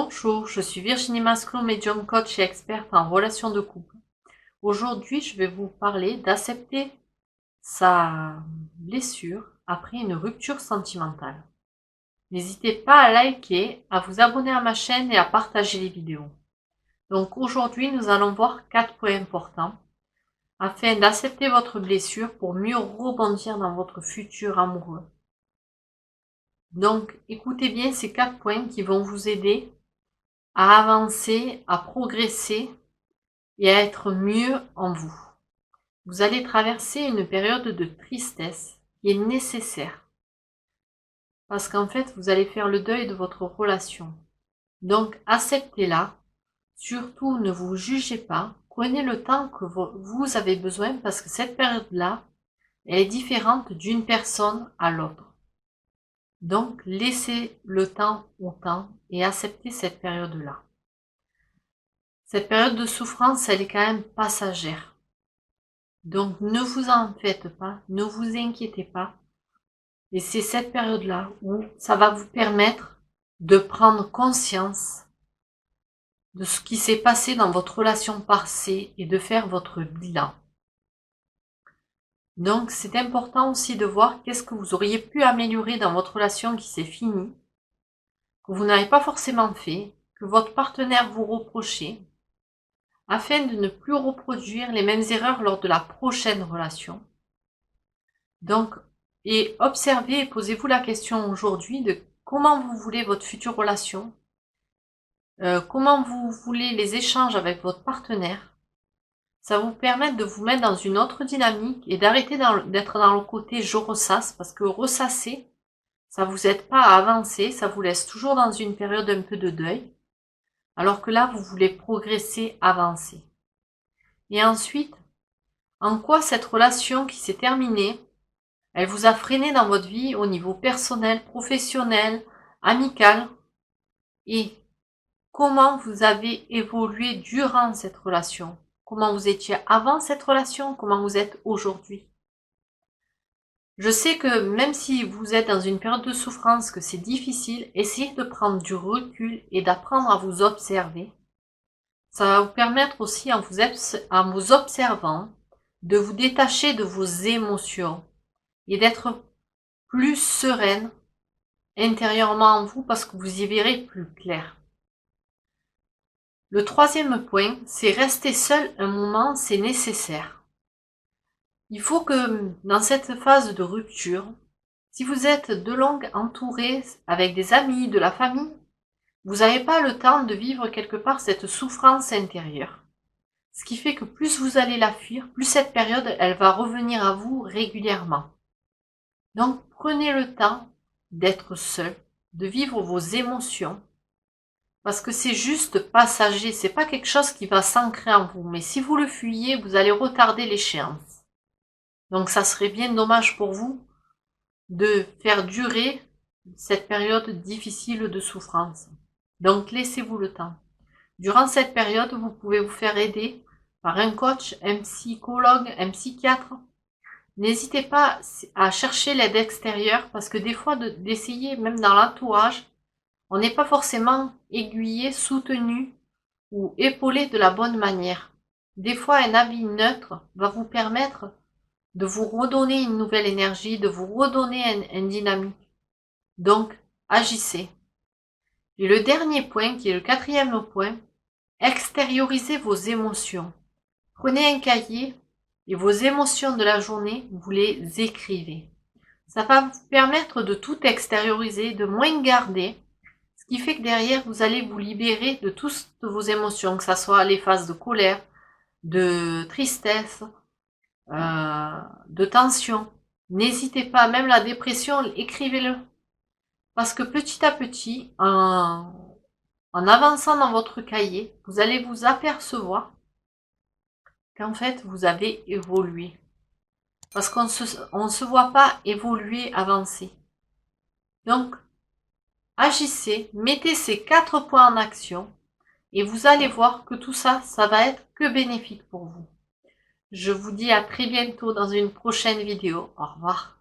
Bonjour, je suis Virginie Masclot, médium coach et experte en relations de couple. Aujourd'hui, je vais vous parler d'accepter sa blessure après une rupture sentimentale. N'hésitez pas à liker, à vous abonner à ma chaîne et à partager les vidéos. Donc aujourd'hui, nous allons voir 4 points importants afin d'accepter votre blessure pour mieux rebondir dans votre futur amoureux. Donc écoutez bien ces 4 points qui vont vous aider à avancer, à progresser et à être mieux en vous. Vous allez traverser une période de tristesse qui est nécessaire parce qu'en fait, vous allez faire le deuil de votre relation. Donc, acceptez-la. Surtout, ne vous jugez pas. Prenez le temps que vous avez besoin parce que cette période-là, elle est différente d'une personne à l'autre. Donc, laissez le temps au temps et acceptez cette période-là. Cette période de souffrance, elle est quand même passagère. Donc ne vous en faites pas, ne vous inquiétez pas. Et c'est cette période-là où ça va vous permettre de prendre conscience de ce qui s'est passé dans votre relation passée et de faire votre bilan. Donc c'est important aussi de voir qu'est-ce que vous auriez pu améliorer dans votre relation qui s'est finie, que vous n'avez pas forcément fait, que votre partenaire vous reprochait, afin de ne plus reproduire les mêmes erreurs lors de la prochaine relation. Donc, et observez et posez-vous la question aujourd'hui de comment vous voulez votre future relation, comment vous voulez les échanges avec votre partenaire. Ça va vous permettre de vous mettre dans une autre dynamique et d'arrêter d'être dans le côté je ressasse, parce que ressasser, ça vous aide pas à avancer, ça vous laisse toujours dans une période un peu de deuil, alors que là, vous voulez progresser, avancer. Et ensuite, en quoi cette relation qui s'est terminée, elle vous a freiné dans votre vie au niveau personnel, professionnel, amical, et comment vous avez évolué durant cette relation, comment vous étiez avant cette relation, comment vous êtes aujourd'hui. Je sais que même si vous êtes dans une période de souffrance, que c'est difficile, essayez de prendre du recul et d'apprendre à vous observer. Ça va vous permettre aussi, en vous observant, de vous détacher de vos émotions et d'être plus sereine intérieurement en vous parce que vous y verrez plus clair. Le troisième point, c'est rester seul un moment, c'est nécessaire. Il faut que dans cette phase de rupture, si vous êtes de longue entouré avec des amis, de la famille, vous n'avez pas le temps de vivre quelque part cette souffrance intérieure. Ce qui fait que plus vous allez la fuir, plus cette période, elle va revenir à vous régulièrement. Donc prenez le temps d'être seul, de vivre vos émotions, parce que c'est juste passager, c'est pas quelque chose qui va s'ancrer en vous. Mais si vous le fuyez, vous allez retarder l'échéance. Donc ça serait bien dommage pour vous de faire durer cette période difficile de souffrance. Donc laissez-vous le temps. Durant cette période, vous pouvez vous faire aider par un coach, un psychologue, un psychiatre. N'hésitez pas à chercher l'aide extérieure parce que des fois d'essayer même dans l'entourage, on n'est pas forcément aiguillé, soutenu ou épaulé de la bonne manière. Des fois, un avis neutre va vous permettre de vous redonner une nouvelle énergie, de vous redonner une dynamique. Donc, agissez. Et le dernier point, qui est le quatrième point, extériorisez vos émotions. Prenez un cahier et vos émotions de la journée, vous les écrivez. Ça va vous permettre de tout extérioriser, de moins garder, ce qui fait que derrière, vous allez vous libérer de toutes vos émotions, que ce soit les phases de colère, de tristesse, de tension. N'hésitez pas, même la dépression, écrivez-le. Parce que petit à petit, en avançant dans votre cahier, vous allez vous apercevoir qu'en fait, vous avez évolué. Parce qu'on se voit pas évoluer, avancer. Donc, agissez, mettez ces 4 points en action et vous allez voir que tout ça, ça va être que bénéfique pour vous. Je vous dis à très bientôt dans une prochaine vidéo. Au revoir.